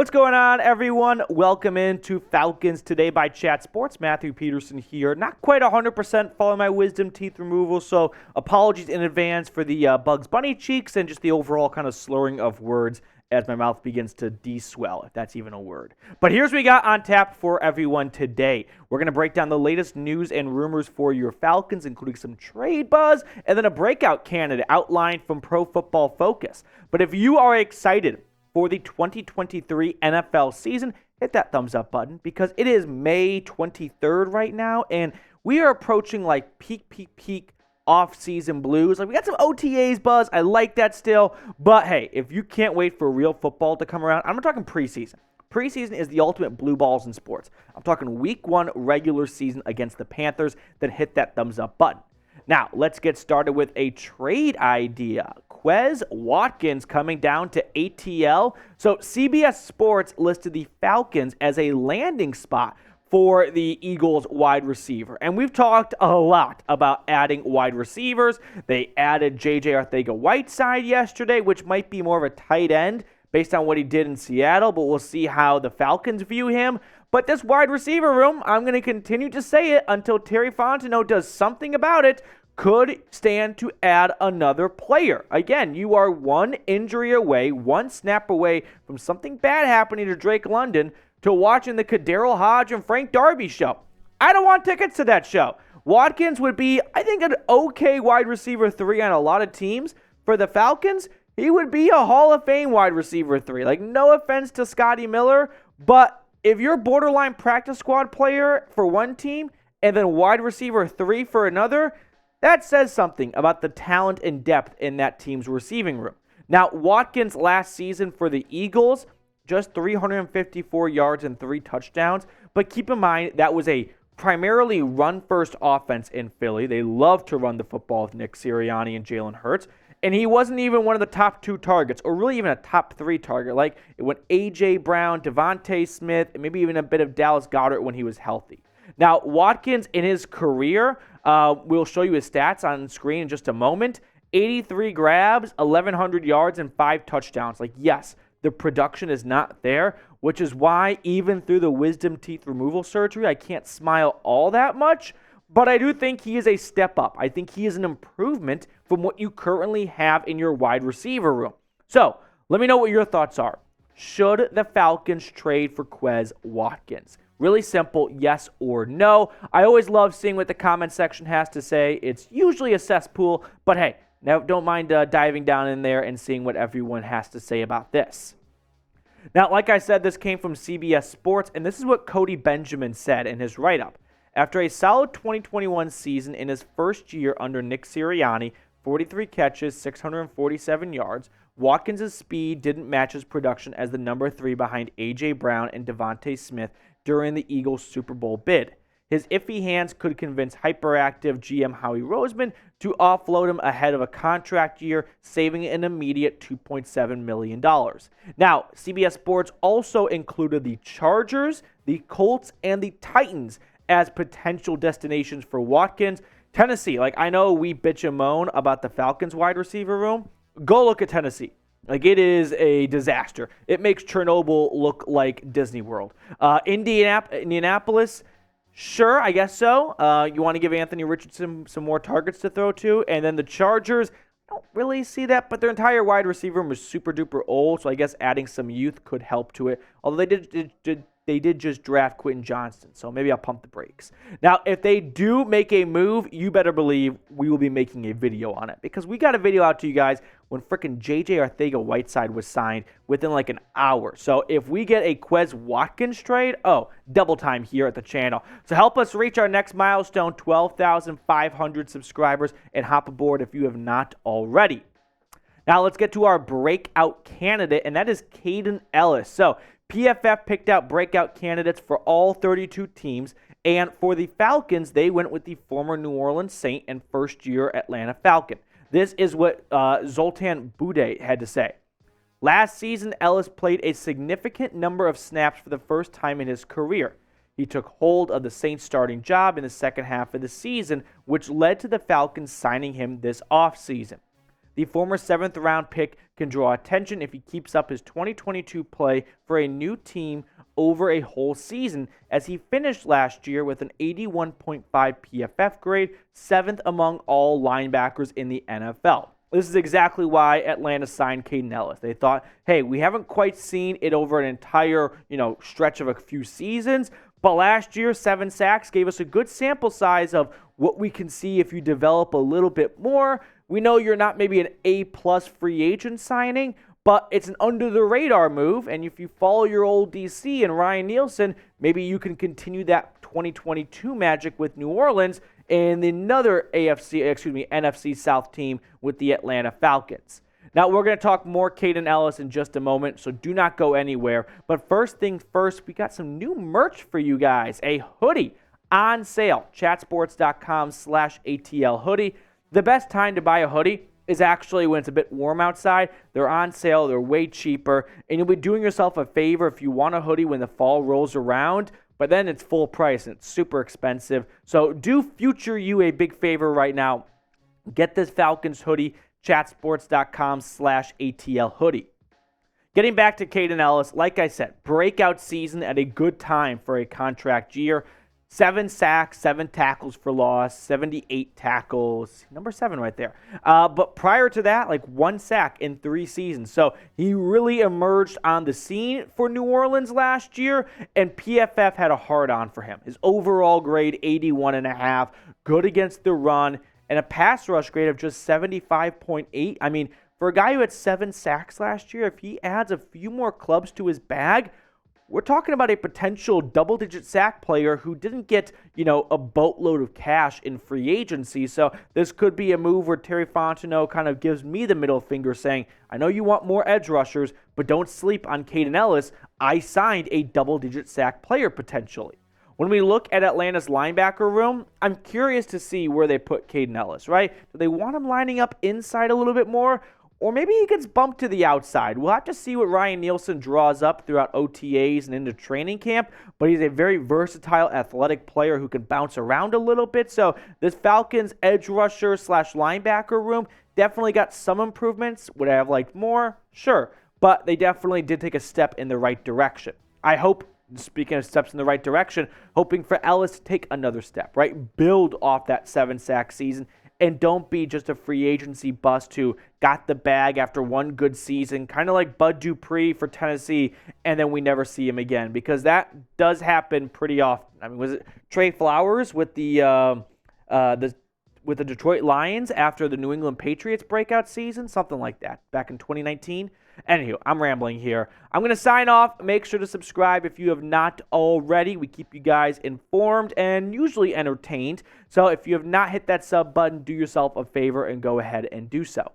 What's going on, everyone? Welcome into Falcons Today by Chat Sports. Matthew Peterson here. Not quite 100% following my wisdom teeth removal, so apologies in advance for the Bugs Bunny cheeks and just the overall kind of slurring of words as my mouth begins to de-swell, if that's even a word. But here's what we got on tap for everyone today. We're going to break down the latest news and rumors for your Falcons, including some trade buzz, and then a breakout candidate outlined from Pro Football Focus. But if you are excited for the 2023 NFL season, hit that thumbs up button because it is May 23rd right now, and we are approaching like peak off-season blues. Like, we got some OTAs buzz. I like that still. But hey, if you can't wait for real football to come around, I'm not talking preseason. Preseason is the ultimate blue balls in sports. I'm talking week 1 regular season against the Panthers. Then hit that thumbs up button. Now, let's get started with a trade idea. Quez Watkins coming down to ATL. So CBS Sports listed the Falcons as a landing spot for the Eagles wide receiver. And we've talked a lot about adding wide receivers. They added J.J. Arcega-Whiteside yesterday, which might be more of a tight end based on what he did in Seattle, but we'll see how the Falcons view him. But this wide receiver room, I'm going to continue to say it until Terry Fontenot does something about it, could stand to add another player. Again, you are one injury away, one snap away from something bad happening to Drake London to watching the Kadarius Hodge and Frank Darby show. I don't want tickets to that show. Watkins would be, I think, an okay wide receiver 3 on a lot of teams. For the Falcons, he would be a Hall of Fame wide receiver 3. Like, no offense to Scotty Miller, but if you're borderline practice squad player for one team and then wide receiver 3 for another, that says something about the talent and depth in that team's receiving room. Now, Watkins last season for the Eagles, just 354 yards and 3 touchdowns. But keep in mind, that was a primarily run-first offense in Philly. They love to run the football with Nick Sirianni and Jalen Hurts. And he wasn't even one of the top 2 targets, or really even a top 3 target. Like, it went A.J. Brown, DeVonta Smith, and maybe even a bit of Dallas Goedert when he was healthy. Now, Watkins in his career, we'll show you his stats on screen in just a moment. 83 grabs, 1,100 yards, and 5 touchdowns. Like, yes, the production is not there, which is why even through the wisdom teeth removal surgery, I can't smile all that much. But I do think he is a step up. I think he is an improvement from what you currently have in your wide receiver room. So, let me know what your thoughts are. Should the Falcons trade for Quez Watkins? Really simple, yes or no. I always love seeing what the comment section has to say. It's usually a cesspool, but hey, now don't mind diving down in there and seeing what everyone has to say about this. Now, like I said, this came from CBS Sports, and this is what Cody Benjamin said in his write-up. After a solid 2021 season in his first year under Nick Sirianni, 43 catches, 647 yards, Watkins' speed didn't match his production as the number 3 behind A.J. Brown and DeVonta Smith during the Eagles' Super Bowl bid. His iffy hands could convince hyperactive GM Howie Roseman to offload him ahead of a contract year, saving an immediate $2.7 million. Now, CBS Sports also included the Chargers, the Colts, and the Titans as potential destinations for Watkins. Tennessee, like, I know we bitch and moan about the Falcons wide receiver room. Go look at Tennessee. Like, it is a disaster. It makes Chernobyl look like Disney World. Indianapolis, sure, I guess so. You want to give Anthony Richardson some more targets to throw to. And then the Chargers, I don't really see that, but their entire wide receiver room is super duper old, so I guess adding some youth could help to it. Although they did just draft Quentin Johnston, so maybe I'll pump the brakes. Now, if they do make a move, you better believe we will be making a video on it, because we got a video out to you guys when frickin' J.J. Arcega-Whiteside was signed within like an hour. So if we get a Quez Watkins trade, double time here at the channel. So help us reach our next milestone, 12,500 subscribers, and hop aboard if you have not already. Now let's get to our breakout candidate, and that is Kaden Elliss. So PFF picked out breakout candidates for all 32 teams, and for the Falcons, they went with the former New Orleans Saint and first-year Atlanta Falcon. This is what Zoltan Budaj had to say. Last season, Elliss played a significant number of snaps for the first time in his career. He took hold of the Saints' starting job in the second half of the season, which led to the Falcons signing him this offseason. The former 7th-round pick can draw attention if he keeps up his 2022 play for a new team over a whole season, as he finished last year with an 81.5 PFF grade, 7th among all linebackers in the NFL. This is exactly why Atlanta signed Kaden Elliss. They thought, hey, we haven't quite seen it over an entire, stretch of a few seasons, but last year, 7 sacks gave us a good sample size of what we can see if you develop a little bit more. We know you're not maybe an A-plus free agent signing, but it's an under-the-radar move, and if you follow your old DC and Ryan Nielsen, maybe you can continue that 2022 magic with New Orleans and another NFC South team with the Atlanta Falcons. Now, we're going to talk more Kaden Elliss in just a moment, so do not go anywhere. But first things first, we got some new merch for you guys. A hoodie on sale, chatsports.com/ATL hoodie. The best time to buy a hoodie is actually when it's a bit warm outside. They're on sale. They're way cheaper. And you'll be doing yourself a favor if you want a hoodie when the fall rolls around. But then it's full price and it's super expensive. So do future you a big favor right now. Get this Falcons hoodie, chatsports.com/ATL hoodie. Getting back to Kaden Elliss, like I said, breakout season at a good time for a contract year. 7 sacks, 7 tackles for loss, 78 tackles, number 7 right there. But prior to that, 1 sack in 3 seasons. So he really emerged on the scene for New Orleans last year, and PFF had a hard-on for him. His overall grade, 81.5, good against the run, and a pass rush grade of just 75.8. I mean, for a guy who had 7 sacks last year, if he adds a few more clubs to his bag, we're talking about a potential double-digit sack player who didn't get, a boatload of cash in free agency. So this could be a move where Terry Fontenot kind of gives me the middle finger saying, I know you want more edge rushers, but don't sleep on Kaden Elliss. I signed a double-digit sack player potentially. When we look at Atlanta's linebacker room, I'm curious to see where they put Kaden Elliss, right? Do they want him lining up inside a little bit more? Or maybe he gets bumped to the outside. We'll have to see what Ryan Nielsen draws up throughout OTAs and into training camp, but he's a very versatile, athletic player who can bounce around a little bit. So this Falcons edge rusher / linebacker room definitely got some improvements. Would I have liked more? Sure. But they definitely did take a step in the right direction. I hope, speaking of steps in the right direction, hoping for Ellis to take another step, right? Build off that 7-sack season. And don't be just a free agency bust who got the bag after one good season, kind of like Bud Dupree for Tennessee, and then we never see him again, because that does happen pretty often. I mean, was it Trey Flowers with the Detroit Lions after the New England Patriots breakout season? Something like that, back in 2019. Anywho, I'm rambling here. I'm going to sign off. Make sure to subscribe if you have not already. We keep you guys informed and usually entertained. So if you have not hit that sub button, do yourself a favor and go ahead and do so.